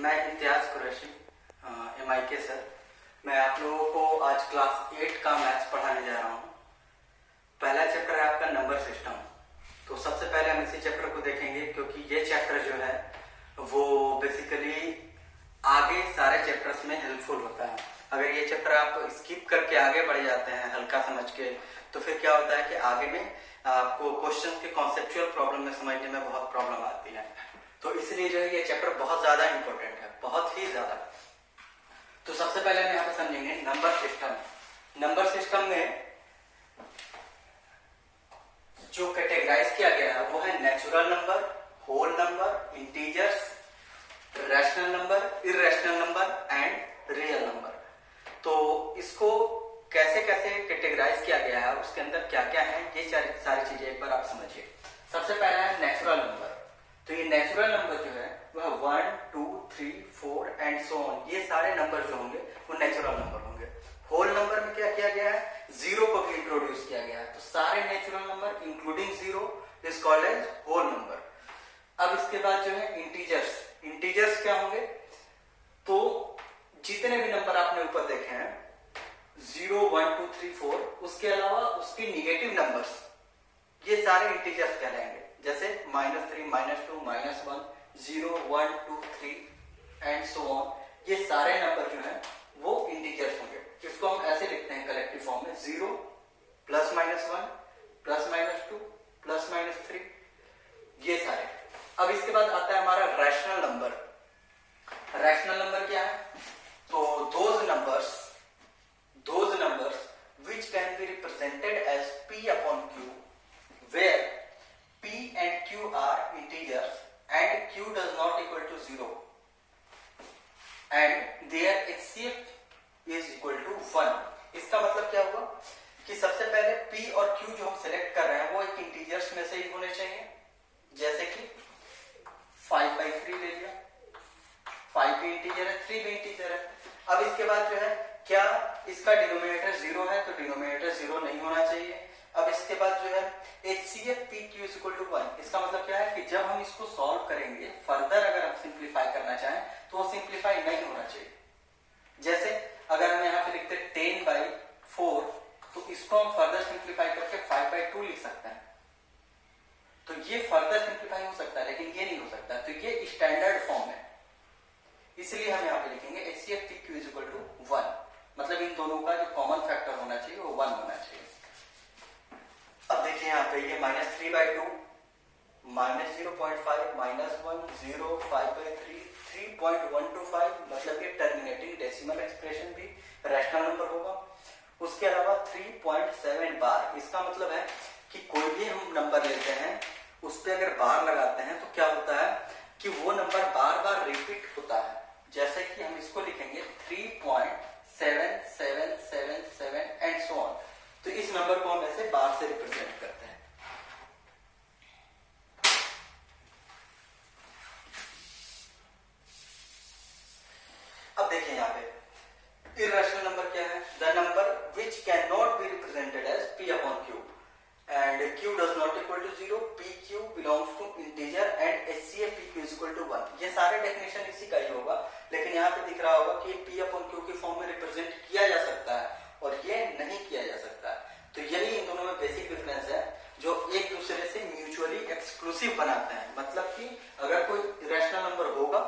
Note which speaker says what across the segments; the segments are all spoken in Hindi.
Speaker 1: मैं इम्तियाज कुरैशी MIK सर। मैं आप लोगों को आज क्लास 8 का मैथ्स पढ़ाने जा रहा हूँ। पहला चैप्टर है आपका नंबर सिस्टम। तो सबसे पहले हम इसी चैप्टर को देखेंगे क्योंकि ये चैप्टर जो है वो बेसिकली आगे सारे चैप्टर्स में हेल्पफुल होता है। अगर ये चैप्टर आप स्किप करके आगे बढ़ जाते हैं हल्का समझ के, तो फिर क्या होता है कि आगे में आपको क्वेश्चन के कॉन्सेप्चुअल प्रॉब्लम में समझने में बहुत प्रॉब्लम आती है। तो इसलिए जो है ये चैप्टर बहुत ज्यादा इंपॉर्टेंट है, बहुत ही ज्यादा। तो सबसे पहले हम यहाँ पे समझेंगे नंबर सिस्टम। नंबर सिस्टम में जो कैटेगराइज किया गया है वो है natural number, whole number, integers, rational number, irrational number and real number. तो इसको कैसे कैसे कैटेगराइज किया गया है, उसके अंदर क्या क्या है, ये सारी चीजें एक बार आप समझिए। सबसे पहला है नेचुरल नंबर। तो ये नेचुरल नंबर जो है वह 1, 2, 3, 4 एंड सो ऑन, ये सारे नंबर जो होंगे वो नेचुरल नंबर होंगे। होल नंबर में क्या किया गया है, जीरो को भी इंट्रोड्यूस किया गया है। तो सारे natural number including zero is called as whole number. अब इसके बाद जो है इंटीजर्स। इंटीजर्स क्या होंगे, तो जितने भी नंबर आपने ऊपर देखे हैं 0, 1, 2, 3, 4, उसके अलावा उसके निगेटिव नंबर्स, ये सारे इंटीजर्स कहलाएंगे। जैसे -3, -2, -1, 0, 1, 2, 3 एंड सो ऑन, ये सारे नंबर जो है वो इंटीजर्स होंगे। इसको हम ऐसे लिखते हैं कलेक्टिव फॉर्म में 0 +- 1 +-2 +-3, ये सारे। अब इसके बाद आता है हमारा रैशनल नंबर। रैशनल नंबर क्या है, तो those numbers which can be represented as P upon Q, where P and Q are integers and Q does not equal to 0 and their HCF is equal to 1। इसका मतलब क्या हुआ कि सबसे पहले P और Q जो हम सिलेक्ट कर रहे हैं वो एक इंटीजर्स में से ही होने चाहिए। जैसे कि 5/3 ले लिया, 5 भी इंटीजर है, 3 भी इंटीजर है। अब इसके बाद जो है क्या इसका डिनोमिनेटर 0 है, तो डिनोमिनेटर 0 नहीं होना चाहिए। अब इसके बाद जो है HCF PQ = 1। इसका मतलब क्या है कि जब हम इसको सॉल्व करेंगे फर्दर, अगर हम सिंप्लीफाई करना चाहें तो वो सिंप्लीफाई नहीं होना चाहिए। जैसे अगर हम यहाँ पे लिखते 10/4, तो इसको हम फर्दर सिंप्लीफाई करके 5/2 लिख सकते हैं। तो ये फर्दर सिंप्लीफाई हो सकता है, लेकिन ये नहीं हो सकता। तो ये स्टैंडर्ड फॉर्म है, इसलिए हम यहाँ पे लिखेंगे HCF PQ = 1। मतलब इन दोनों का जो कॉमन फैक्टर होना चाहिए वो 1 होना चाहिए। अब देखिए यहाँ पे ये -3/2, -0.5, -1, 0, 5/3, 3.125, मतलब ये टर्मिनेटिंग डेसिमल एक्सप्रेशन भी रैशनल नंबर होगा। उसके अलावा 3.7 बार, इसका मतलब है कि कोई भी हम नंबर लेते हैं उस पर अगर बार लगाते हैं तो क्या होता है कि वो नंबर बार बार रिपीट होता है। जैसे कि हम इसको लिखेंगे 3.7777 एंड सो ऑन। तो इस नंबर को हम ऐसे बार से रिप्रेजेंट करते हैं। अब देखिए यहाँ पे इररेशनल नंबर क्या है, the number which can not be represented as P upon Q and Q does not equal to 0, PQ belongs to integer and HCF PQ = 1। ये सारे डेफिनेशन इसी का ही होगा, लेकिन यहाँ पे दिख रहा होगा कि P upon Q की फॉर्म में रिप्रेजेंट किया जा सकता है और ये नहीं किया जा सकता है। तो यही इन दोनों में बेसिक डिफरेंस है जो एक दूसरे से म्यूचुअली एक्सक्लूसिव बनाते हैं। मतलब कि अगर कोई इरेशनल नंबर होगा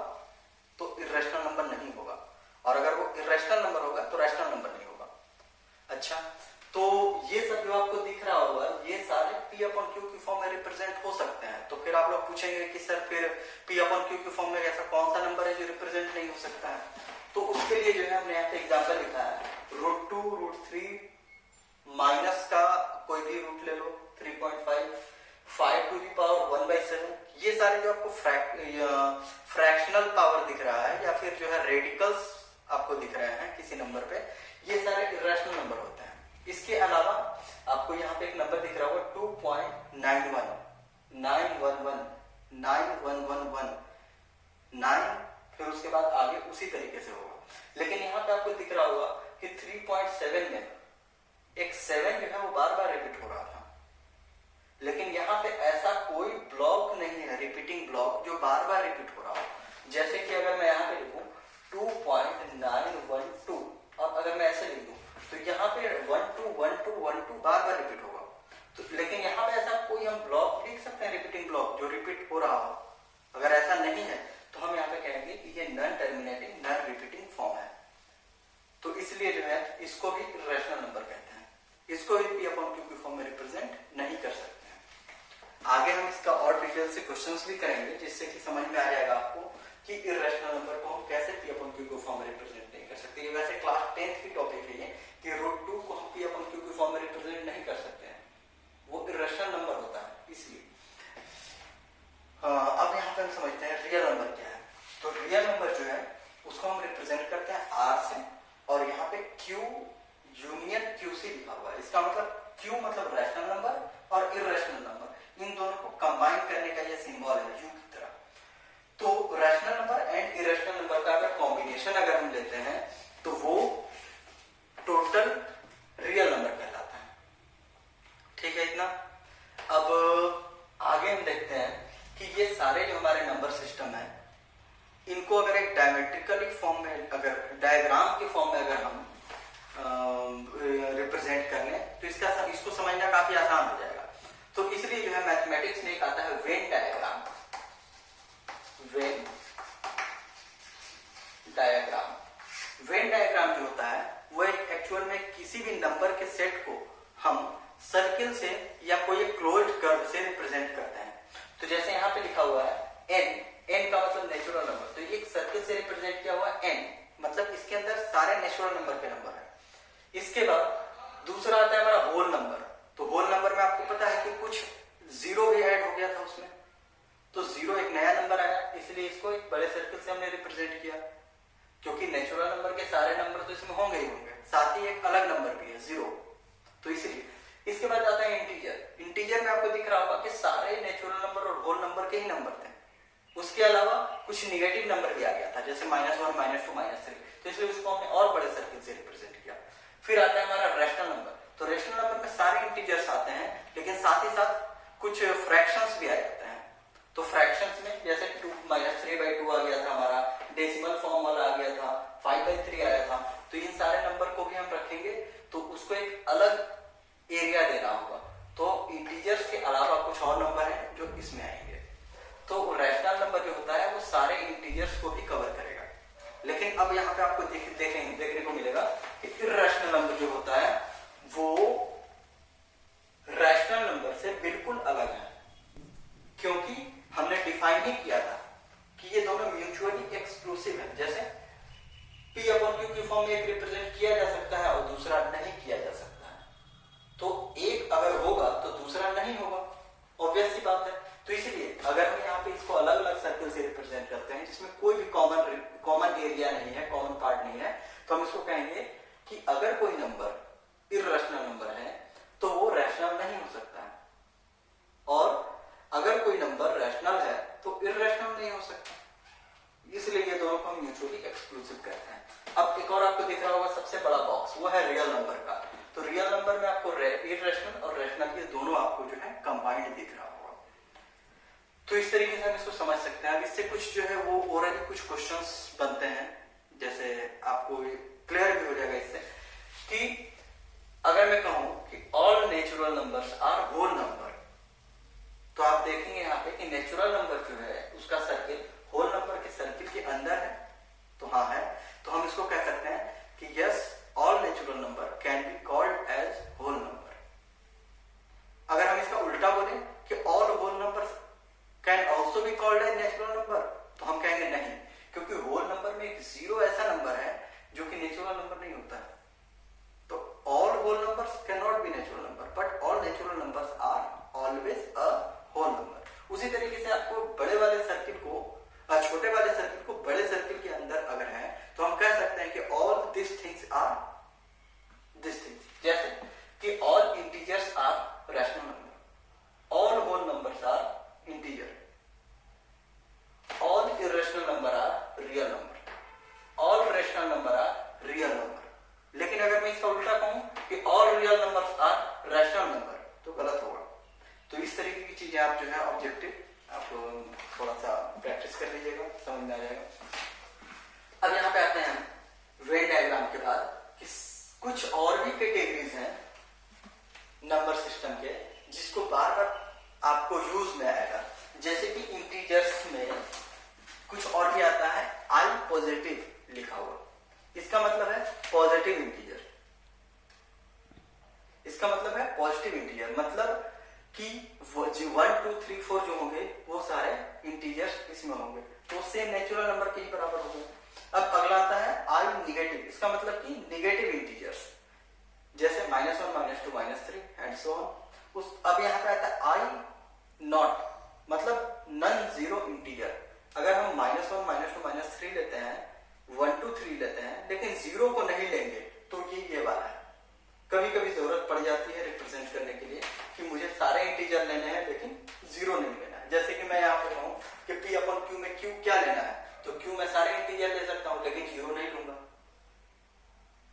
Speaker 1: तो इरेशनल नंबर नहीं होगा, और अगर वो इरेशनल नंबर होगा तो रैशनल नंबर नहीं होगा। अच्छा, तो ये सब जो आपको दिख रहा होगा ये सारे P upon Q की फॉर्म में रिप्रेजेंट हो सकते हैं। तो फिर आप लोग पूछेंगे कि सर फिर P upon Q की फॉर्म में ऐसा कौन सा नंबर है जो रिप्रेजेंट नहीं हो सकता है। तो उसके लिए जो है हमने यहाँ पे एग्जांपल लिखा है √2, √3, माइनस का कोई भी रूट ले लो 3.5, 5⁻⁴ ये सारे जो आपको फ्रैक्शनल पावर दिख रहा है या फिर जो है रेडिकल्स आपको दिख रहे हैं किसी नंबर पे, ये सारे इरेशनल नंबर होते हैं। इसके अलावा आपको यहाँ पे एक नंबर दिख रहा होगा 2.91, 911, 9111, 9, फिर उसके बाद आगे उसी तरीके से होगा। लेकिन यहाँ पे आपको दिख रहा होगा कि 3.7 में एक 7 जो है वो बार बार रिपीट हो रहा था, लेकिन यहाँ पे ऐसा कोई ब्लॉक नहीं है, रिपीटिंग ब्लॉक जो बार बार रिपीट हो रहा हो। जैसे कि अगर मैं यहाँ पे लिखूं 2.912। अब अगर मैं ऐसे लिख दूं तो यहाँ पे 121212 बार बार रिपीट होगा। तो लेकिन यहाँ पे ऐसा कोई हम ब्लॉक लिख सकते हैं, रिपीटिंग ब्लॉक जो रिपीट हो रहा हो? अगर ऐसा नहीं है तो हम यहाँ पे कहेंगे कि ये non terminating non repeating form है। तो इसलिए जो है इसको भी इर्रेशनल नंबर कहते हैं, इसको भी P अपॉन Q की फॉर्म में रिप्रेजेंट नहीं कर सकते हैं। आगे हम इसका और डिटेल से क्वेश्चंस भी करेंगे जिससे कि समझ में आ जाएगा आपको कि इर्रेशनल नंबर को हम कैसे P अपॉन Q की फॉर्म में रिप्रेजेंट नहीं कर सकते। ये वैसे क्लास 10th की टॉपिक है ये कि √2 को हम P अपॉन Q की फॉर्म में रिप्रेजेंट नहीं कर सकते हैं, वो इर्रेशनल नंबर होता है इसलिए। अब यहाँ पे हम समझते हैं रियल नंबर क्या है। तो रियल नंबर जो है उसको हम रिप्रेजेंट करते हैं R से, और यहाँ पे Q यूनियन QC लिखा हुआ है। इसका मतलब Q मतलब रैशनल नंबर और इर्रेशनल नंबर, इन दोनों को कंबाइन करने का ये सिंबल है U की तरह। तो rational number and irrational number का अगर कॉम्बिनेशन अगर हम लेते हैं तो वो टोटल रियल नंबर कहलाता है। ठीक है इतना। अब आगे हम देखते हैं कि ये सारे जो हमारे नंबर सिस्टम है इनको अगर एक डायमेट्रिकली फॉर्म में, अगर डायग्राम के फॉर्म में अगर हम रिप्रेजेंट कर लें तो इसको समझना काफी आसान हो जाएगा। तो इसलिए जो है मैथमेटिक्स में एक आता है वेन डायग्राम। वेन डायग्राम जो होता है वो एक एक्चुअल में किसी भी नंबर के सेट को हम सर्किल से या कोई एक क्लोज्ड कर्व से रिप्रेजेंट करते हैं। तो जैसे यहाँ पे लिखा हुआ है n का मतलब नेचुरल नंबर, तो एक सर्किल से रिप्रेजेंट किया हुआ n, मतलब इसके अंदर सारे नेचुरल नंबर के नंबर है। इसके बाद दूसरा आता है हमारा होल नंबर। तो होल नंबर में आपको पता है कि कुछ जीरो भी ऐड हो गया था उसमें, तो जीरो एक नया नंबर आया, इसलिए इसको एक बड़े सर्किल से हमने रिप्रेजेंट किया, क्योंकि नेचुरल नंबर के सारे नंबर तो इसमें होंगे ही होंगे, साथ ही एक अलग नंबर भी है जीरो, तो इसलिए। इसके बाद आता है इंटीजर। इंटीजर में आपको दिख रहा होगा कि सारे नेचुरल नंबर और होल नंबर के ही नंबर थे, उसके अलावा कुछ निगेटिव नंबर भी आ गया था, जैसे -1, -2, -3, तो इसलिए उसको हमने और बड़े सर्किल से रिप्रेजेंट किया। फिर आता है हमारा रैशनल नंबर। तो रैशनल नंबर में सारे इंटीजर्स आते हैं, लेकिन साथ ही साथ कुछ फ्रैक्शंस भी आ जाते हैं। तो फ्रैक्शंस में जैसे 2 -3/2 आ गया था हमारा, डेसिमल फॉर्म वाला आ गया था, 5/3 आया था। तो इन सारे नंबर को भी हम रखेंगे तो उसको एक अलग एरिया देना होगा। तो इंटीजर्स के अलावा कुछ और नंबर हैं जो इसमें आएंगे। तो रैशनल नंबर जो होता है वो सारे इंटीजर्स को भी कवर करेगा। लेकिन अब यहाँ पे आपको देखने को मिलेगा कि इर्रेशनल नंबर जो होता है वो रैशनल नंबर से बिल्कुल अलग है, क्योंकि हमने डिफाइन ही किया था कि ये दोनों म्यूचुअली एक्सक्लूसिव है। जैसे P अपॉन Q की फॉर्म में एक रिप्रेजेंट किया जा सकता है और दूसरा नहीं किया जा सकता है, तो एक अगर होगा तो दूसरा नहीं होगा, ऑब्वियस सी बात है। तो इसलिए अगर हम यहाँ पे इसको अलग अलग सर्कल से रिप्रेजेंट करते हैं जिसमें कोई भी कॉमन एरिया नहीं है, कॉमन पार्ट नहीं है, तो हम इसको कहेंगे कि अगर कोई नंबर इर्रेशनल नंबर है तो वो रैशनल नहीं हो सकता है, और अगर कोई नंबर रैशनल है तो इर्रेशनल नहीं हो सकता। इसलिए ये दोनों को हम म्यूचुअली एक्सक्लूसिव कहते हैं। अब एक और आपको दिख रहा होगा सबसे बड़ा बॉक्स, वो है रियल नंबर का। तो रियल नंबर में आपको इर्रेशनल और रैशनल ये दोनों आपको जो है कंबाइंड दिख रहा होगा। तो इस तरीके से हम इसको समझ सकते हैं। अब इससे कुछ जो है वो ओरली कुछ क्वेश्चंस बनते हैं, जैसे आपको क्लियर भी हो जाएगा इससे कि अगर मैं कहूं कि all natural numbers are whole number, तो आप देखेंगे यहाँ पे कि नेचुरल नंबर जो है उसका सर्किल होल नंबर के सर्किल के अंदर है, तो हाँ है। तो हम इसको कह सकते हैं कि yes all natural number can be called as whole number. अगर हम इसका उल्टा बोले कि all whole number can also be called as natural number, तो हम कहेंगे नहीं, क्योंकि होल नंबर में एक जीरो ऐसा नंबर है जो कि नेचुरल नंबर नहीं होता है। तो all whole numbers can not be natural number, but all natural numbers are always a whole number. उसी तरीके से आपको बड़े वाले सर्किल को छोटे वाले सर्किल को बड़े सर्किल के अंदर अगर है तो हम कह सकते हैं कि all this things are this things, जैसे कि all integers are rational number, all whole numbers are integer, all irrational number are real number, all rational number are real number. लेकिन अगर मैं इसका उल्टा कहूं कि all real numbers are rational number, तो गलत होगा। तो इस तरीके की चीजें आप जो है ऑब्जेक्टिव आप थोड़ा सा प्रैक्टिस कर लीजिएगा, समझ में आ जाएगा। अब यहाँ पे आते कुछ और भी कैटेगरीज हैं नंबर सिस्टम के जिसको बार बार आपको यूज में आएगा, जैसे कि इंटीजर्स में कुछ और भी आता है आई पॉजिटिव लिखा हुआ। इसका मतलब है पॉजिटिव इंटीजर। इसका मतलब है पॉजिटिव इंटीजर, मतलब कि 1 2 3 4 जो होंगे वो सारे इंटीजर्स इसमें होंगे, तो सेम नेचुरल नंबर के ही बराबर होंगे। अब अगला आता है आई निगेटिव। इसका मतलब कि निगेटिव इंटीजर्स, जैसे -1 -2 -3 एंड सो ऑन। अब यहाँ पे आता है आई नॉट, मतलब नॉन जीरो इंटीजर। अगर हम -1 -2 -3 लेते हैं, 1 2 3 लेते हैं, लेकिन जीरो को नहीं लेंगे, तो ये वाला है। कभी कभी जरूरत पड़ जाती है रिप्रेजेंट करने के लिए कि मुझे सारे इंटीजर लेने हैं लेकिन जीरो नहीं लेना है। जैसे कि मैं यहाँ पे कहूं कि P अपॉन Q में Q क्या लेना है, तो Q में सारे इंटीजर ले सकता हूं लेकिन जीरो नहीं लूंगा।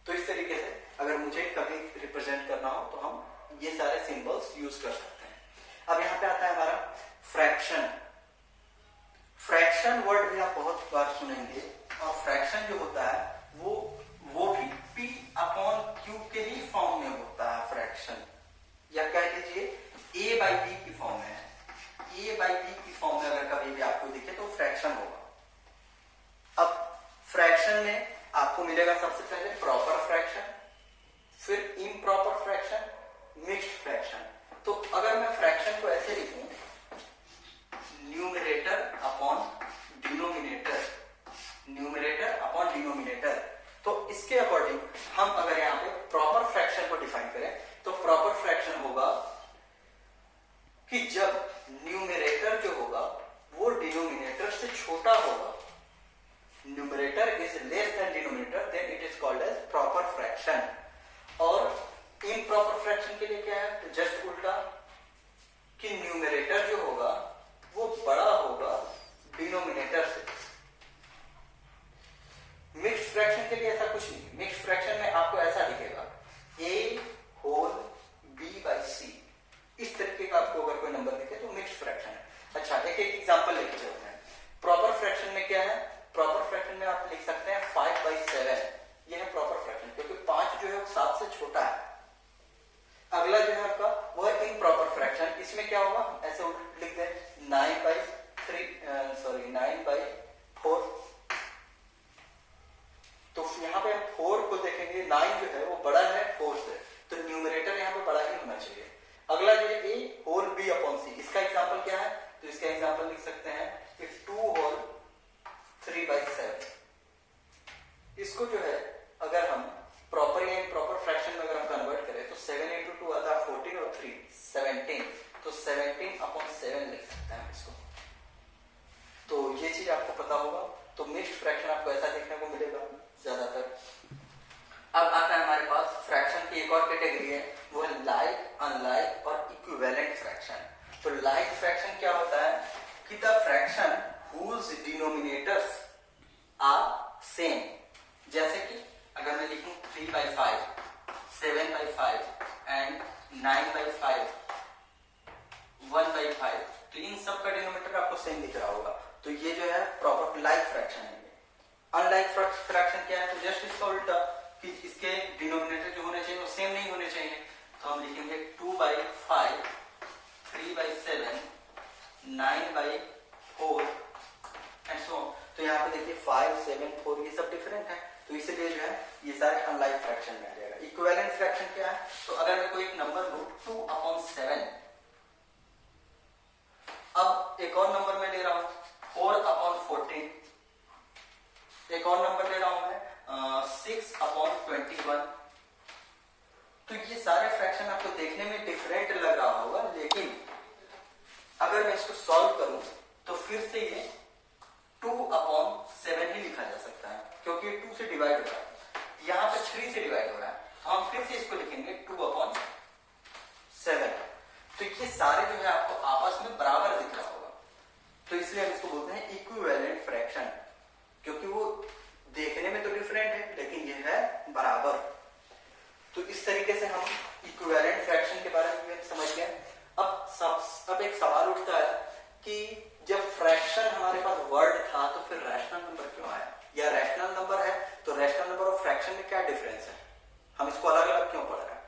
Speaker 1: तो इस तरीके से अगर मुझे कभी रिप्रेजेंट करना हो तो हम ये सारे सिंबल्स यूज कर सकते हैं। अब यहाँ पे आता है हमारा फ्रैक्शन। फ्रैक्शन वर्ड भी आप बहुत बार सुनेंगे, और फ्रैक्शन जो होता है वो भी P अपॉन Q के ही फॉर्म में होता है फ्रैक्शन, या कह लीजिए A बाई B की फॉर्म में है। A बाई B की फॉर्म में अगर कभी भी आपको दिखे तो फ्रैक्शन होगा। अब फ्रैक्शन में आपको मिलेगा सबसे पहले प्रॉपर फ्रैक्शन, फिर इम्प्रॉपर फ्रैक्शन, मिक्स्ड फ्रैक्शन। तो अगर मैं फ्रैक्शन को ऐसे लिखूं, numerator upon denominator, numerator upon denominator, तो इसके अकॉर्डिंग हम अगर यहाँ पे प्रॉपर फ्रैक्शन को डिफाइन करें तो प्रॉपर फ्रैक्शन होगा कि जब न्यूमरेटर जो होगा वो डिनोमिनेटर से छोटा होगा, numerator is less than denominator, then it is called as proper fraction. और इम्प्रॉपर फ्रैक्शन के लिए क्या है, तो जस्ट उल्टा, कि न्यूमरेटर जो होगा वो बड़ा होगा डिनोमिनेटर से। मिक्स्ड फ्रैक्शन के लिए ऐसा कुछ नहीं। मिक्स्ड फ्रैक्शन में आपको ऐसा दिखेगा A whole B by C, इस तरीके का आपको अगर कोई नंबर दिखे तो मिक्स्ड फ्रैक्शन है। अच्छा, एक एक एग्जांपल लेके चलते हैं। प्रॉपर फ्रैक्शन में क्या है, प्रॉपर फ्रैक्शन में आप लिख सकते हैं 5 बाई 7, यह है प्रॉपर फ्रैक्शन, क्योंकि 5 जो है वो 7 से छोटा है। अगला जो है आपका वो है इम्प्रॉपर फ्रैक्शन। इसमें क्या होगा, ऐसे लिख दें 9 बाई 4। तो यहाँ पे हम 4 को देखेंगे, 9 जो है वो बड़ा है 4 से, तो न्यूमरेटर यहाँ पे बड़ा ही होना चाहिए। अगला जो है A whole B upon C, इसका एग्जांपल क्या है, तो इसका एग्जांपल लिख सकते हैं कि 2 होल 3 बाई 7। इसको जो है अगर हम प्रॉपर या इम्प्रॉपर फ्रैक्शन में अगर हम कन्वर्ट करें तो 7 into 2 आता है 14 और 3 17, तो 17 अपॉन 7 लिख सकते हैं इसको। तो ये चीज आपको पता होगा। तो मिक्स्ड फ्रैक्शन आपको ऐसा देखने को मिलेगा ज्यादातर। अब आता है हमारे पास फ्रैक्शन की एक और कैटेगरी है, वो है लाइक, अनलाइक और इक्विवेलेंट फ्रैक्शन। तो लाइक फ्रैक्शन क्या होता है कि the fraction whose denominators are same. जैसे कि अगर मैं लिखूं 3 by 5, 7 by 5 and 9 by 5, 1 by 5, तो इन सब का डिनोमिनेटर आपको सेम दिख रहा होगा, तो ये जो है प्रॉपर लाइक फ्रैक्शन है। अनलाइक फ्रैक्शन क्या है, तो जस्ट इसका उल्टा, कि इसके डिनोमिनेटर जो होने चाहिए वो सेम नहीं होने चाहिए। तो हम लिखेंगे 2 by 5, 3 by 7, 9 by 4 and so on. तो यहाँ पे देखिए 5, 7, 4 ये सब डिफरेंट है, तो इसलिए जो है ये सारे अनलाइक फ्रैक्शन में आ जाएगा। इक्विवेलेंट फ्रैक्शन क्या है, तो अगर मैं कोई एक नंबर लूं 2 अपॉन 7, अब एक और नंबर मैं ले रहा हूं 4 अपॉन 14, एक और नंबर ले रहा हूं मैं 6 अपॉन 21। तो ये सारे फ्रैक्शन आपको देखने में डिफरेंट लग रहा होगा, लेकिन अगर मैं इसको सॉल्व करूं तो फिर से ये 2 अपॉन 7 ही लिखा जा सकता है, क्योंकि 2 से डिवाइड हो रहा है, यहाँ पे 3 से डिवाइड हो रहा है, तो हम फिर से इसको लिखेंगे 2 अपॉन 7। तो ये सारे जो है आपको आपस में बराबर दिख रहा होगा, तो इसलिए हम इसको बोलते हैं इक्विवेलेंट फ्रैक्शन, क्योंकि वो देखने में तो डिफरेंट है लेकिन ये है बराबर। तो इस तरीके से हम इक्विवेलेंट फ्रैक्शन के बारे में समझ गए। अब एक सवाल उठता है कि जब फ्रैक्शन हमारे पास वर्ड था तो फिर रैशनल नंबर क्यों आया, या रैशनल नंबर है तो रैशनल नंबर और फ्रैक्शन में क्या डिफरेंस है, हम इसको अलग अलग क्यों पढ़ रहे हैं?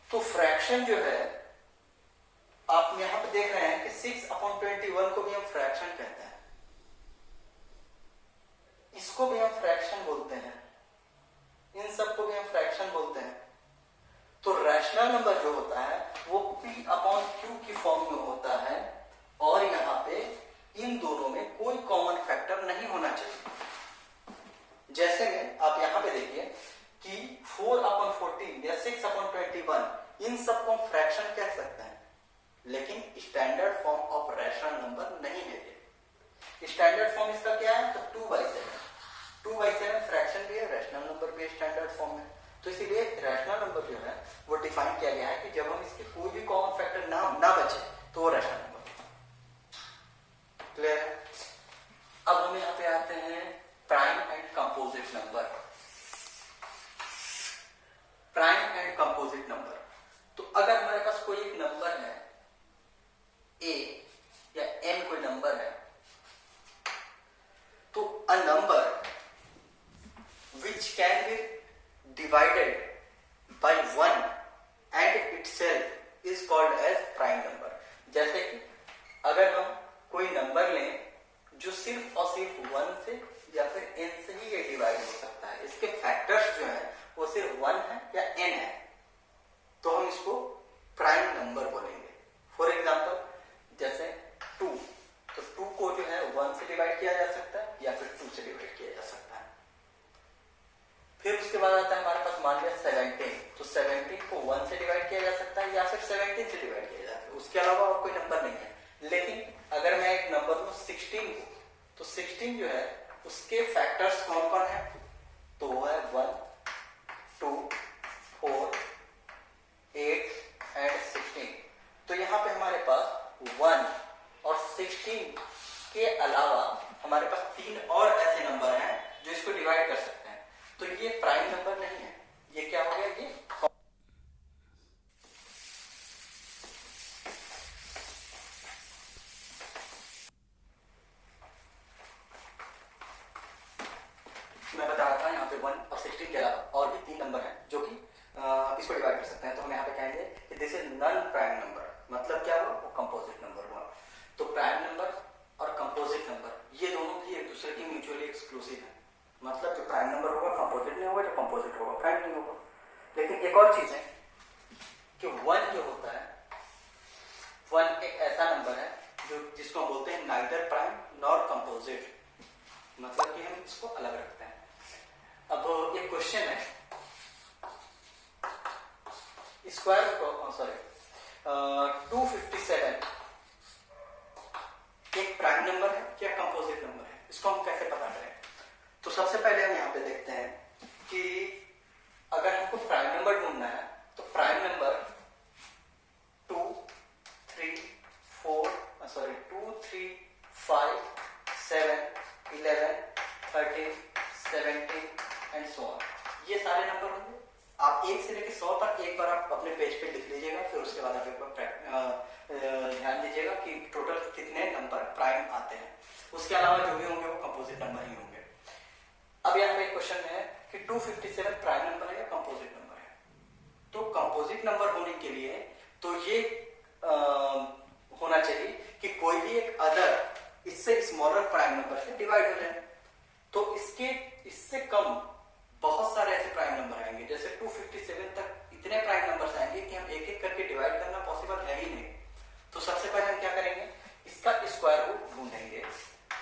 Speaker 1: तो फ्रैक्शन जो है आप यहां पे देख रहे हैं कि 6/21 को भी हम फ्रैक्शन कहते हैं, इसको भी हम फ्रैक्शन बोलते हैं, इन सबको भी हम फ्रैक्शन बोलते हैं। तो रैशनल नंबर जो होता है वो P/Q की फॉर्म में होता है और यहां पे इन दोनों में कोई कॉमन फैक्टर नहीं होना चाहिए। जैसे में आप यहां पे देखिए कि 4/14 या 6/21 इन सबको हम फ्रैक्शन कह सकते हैं, लेकिन standard form of rational number नहीं है ये। स्टैंडर्ड फॉर्म इसका क्या है? तो 2/7। 2/7 फ्रैक्शन भी है, रैशनल नंबर भी स्टैंडर्ड फॉर्म है। तो इसीलिए रैशनल नंबर जो है वो डिफाइन किया गया है कि जब हम इसके कोई भी कॉमन फैक्टर ना बचे तो वो रैशनल नंबर। क्लियर है? अब हम यहाँ पे आते हैं prime and composite number. Prime and composite number, तो अगर हमारे पास कोई एक नंबर है a या n कोई नंबर है, तो a number which can be divided by 1 and itself is called as prime number। जैसे कि अगर हम कोई नंबर लें जो सिर्फ और सिर्फ 1 से या फिर n से ही ये डिवाइड हो सकता है, इसके फैक्टर्स जो है वो सिर्फ 1 है या n है, तो हम इसको प्राइम नंबर बोलेंगे। फॉर एग्जाम्पल जैसे 2, तो 2 को जो है 1 से डिवाइड किया जा सकता है या फिर 2 से डिवाइड किया जा सकता है। फिर उसके बाद आता है हमारे पास मान लिया 17, तो 17 को 1 से डिवाइड किया जा सकता है या फिर 17 से डिवाइड किया जा सकता है, उसके अलावा और कोई नंबर नहीं है। लेकिन अगर मैं एक नंबर लूं 16 को, तो 16 जो है उसके फैक्टर्स कौन कौन है? तो वो है 1, 2, 4, 8 एंड 16। तो यहाँ पे हमारे पास 1 और 16 के अलावा हमारे पास 3 और ऐसे नंबर हैं जो इसको डिवाइड कर सकते हैं, तो ये प्राइम नंबर नहीं है। ये क्या हो गया? ये मैं बता रहा था यहाँ पे 1 और 16 के अलावा और भी 3 नंबर हैं जो कि इसको डिवाइड कर सकते हैं, तो हम यहाँ पे कहेंगे कि this is non prime number. मतलब क्या हुआ? वो कंपोजिट नंबर हुआ। तो प्राइम नंबर और कंपोजिट नंबर ये दोनों भी एक दूसरे की म्यूचुअली एक्सक्लूसिव है। मतलब जो प्राइम नंबर होगा कंपोजिट नहीं होगा, जो कंपोजिट होगा प्राइम नहीं होगा। लेकिन एक और चीज है कि 1 जो होता है, 1 एक ऐसा नंबर है जो जिसको हम बोलते हैं नाइदर प्राइम नॉर कंपोजिट, मतलब कि हम इसको अलग रखते हैं। अब एक क्वेश्चन है, स्क्वायर 257 एक प्राइम नंबर है क्या कंपोजिट नंबर है? इसको हम कैसे पता करें? तो सबसे पहले हम यहाँ पे देखते हैं कि अगर हमको प्राइम नंबर ढूंढना है तो prime number 2, 3, 5, 7, 11, 13, 17 and so on, ये सारे नंबर होंगे। आप 1 से लेकर 100 तक एक बार आप अपने पेज पे लिख लीजिएगा, फिर उसके बाद आप एक बार ध्यान दीजिएगा कि टोटल कितने नंबर प्राइम आते हैं। उसके अलावा जो भी होंगे वो कंपोजिट नंबर ही होंगे। अब यहाँ पे एक क्वेश्चन है कि 257 प्राइम नंबर है या कंपोजिट नंबर है? तो कंपोजिट नंबर होने के लिए तो ये होना चाहिए कि कोई भी एक अदर इससे स्मॉलर प्राइम नंबर से डिवाइड हो जाए। तो इससे कम बहुत सारे ऐसे प्राइम नंबर आएंगे, जैसे 257 तक इतने प्राइम नंबर्स आएंगे कि हम एक एक करके डिवाइड करना पॉसिबल है ही नहीं। तो सबसे पहले हम क्या करेंगे? इसका स्क्वायर रूट ढूंढेंगे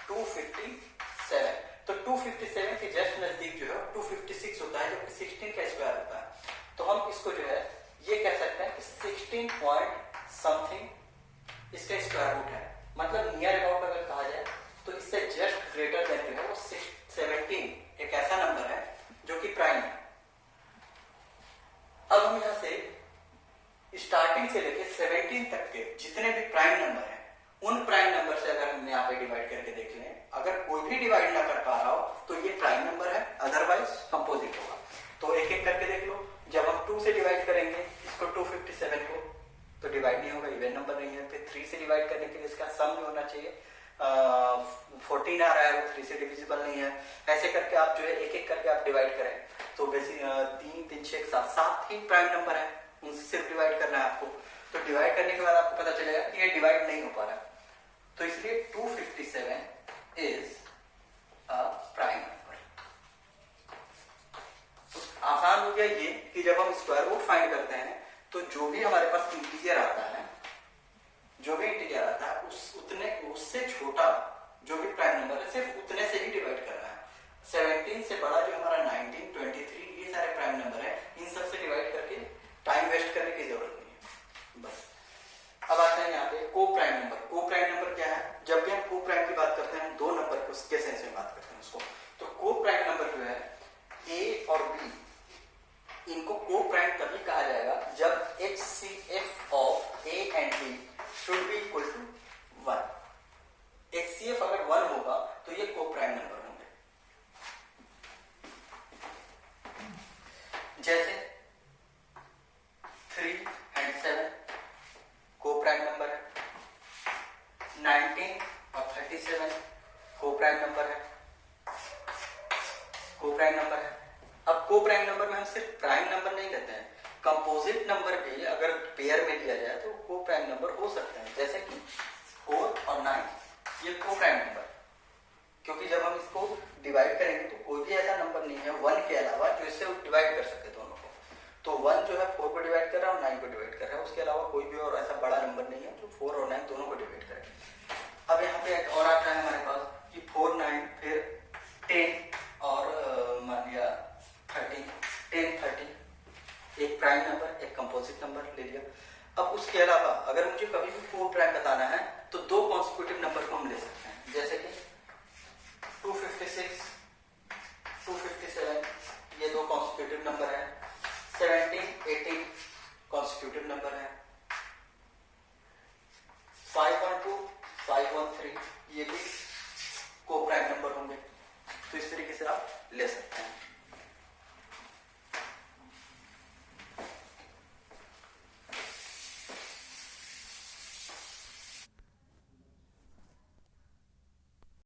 Speaker 1: 257। तो 257 के जस्ट नजदीक जो है 256 होता है, जो कि 16 का स्क्वायर होता है। तो हम इसको जो है ये कह सकते हैं कि 16 पॉइंट समथिंग इसका स्क्वायर रूट है। मतलब नियर अबाउट अगर कहा जाए तो इससे जस्ट ग्रेटर देन जो है वो 17 एक ऐसा नंबर है जो कि प्राइम है। अब हम यहां से स्टार्टिंग से लेके 17 तक के जितने भी प्राइम नंबर हैं उन प्राइम नंबर से अगर हम यहाँ पे डिवाइड करके देख लें, अगर कोई भी डिवाइड ना कर पा रहा हो तो ये प्राइम नंबर है, अदरवाइज कंपोजिट होगा। तो एक एक करके देख लो। जब हम 2 से डिवाइड करेंगे इसको 257 को तो डिवाइड नहीं होगा, इवन नंबर नहीं है। फिर 3 से डिवाइड करने के लिए इसका सम भी होना चाहिए, 14 आ रहा है, वो 3 से डिविजिबल नहीं है। ऐसे करके आप जो है एक एक करके आप डिवाइड करें तो बेसिक 3 3 6 7 7 ही प्राइम नंबर है, उनसे सिर्फ डिवाइड करना है आपको। तो डिवाइड करने के बाद आपको पता चलेगा कि ये डिवाइड नहीं हो पा रहा, तो इसलिए 257 इज अ प्राइम नंबर। आसान हो गया ये कि जब हम स्क्वायर रूट फाइंड करते हैं तो जो भी हमारे पास इंटीजर आता है, जो भी इंटीजर आता है उससे छोटा जो भी प्राइम नंबर है सिर्फ उतने से ही डिवाइड कर रहा है। 17 से बड़ा जो हमारा 19, 23 ये सारे प्राइम नंबर है, इन सब से डिवाइड करके टाइम वेस्ट करने की जरूरत नहीं है बस। अब आते हैं यहाँ पे को प्राइम नंबर। को प्राइम नंबर क्या है? जब भी हम को प्राइम की बात करते हैं, दो नंबर के सेंस में बात करते हैं उसको, तो को प्राइम नंबर जो है ए और बी, इनको को प्राइम तभी कहा जाएगा जब HCF of A and B should be equal to 1। HCF अगर 1 होगा तो ये को प्राइम नंबर होंगे। जैसे 3 एंड 7 को प्राइम नंबर है, 19 और 37 को प्राइम नंबर है, को प्राइम नंबर है। अब को प्राइम नंबर में हम सिर्फ प्राइम नंबर नहीं लेते हैं, कंपोजिट नंबर भी अगर पेयर में लिया जाए तो को प्राइम नंबर हो सकते हैं। जैसे कि 4 और 9 ये को प्राइम नंबर, क्योंकि जब हम इसको डिवाइड करेंगे तो कोई भी ऐसा नंबर नहीं है 1 के अलावा जो इससे डिवाइड कर सके दोनों को। तो 1 जो है 4 को डिवाइड कर रहा है और 9 को डिवाइड कर रहा है, उसके अलावा कोई भी और ऐसा बड़ा नंबर नहीं है जो 4 और 9 दोनों को डिवाइड करे। अब यहाँ पे एक और आता है हमारे पास कि 4 9 फिर 10 और मान लिया 13, 10 30, एक प्राइम नंबर एक कंपोजिट नंबर ले लिया। अब उसके अलावा अगर मुझे कभी भी को प्राइम बताना है तो दो कॉन्सिक्यूटिव नंबर को हम ले सकते हैं, जैसे कि 256, 257 ये दो कॉन्सिक्यूटिव नंबर है, 17, 18 कॉन्सिक्यूटिव नंबर है, 512, 513 ये भी को प्राइम नंबर होंगे। तो इस तरीके से आप ले सकते हैं।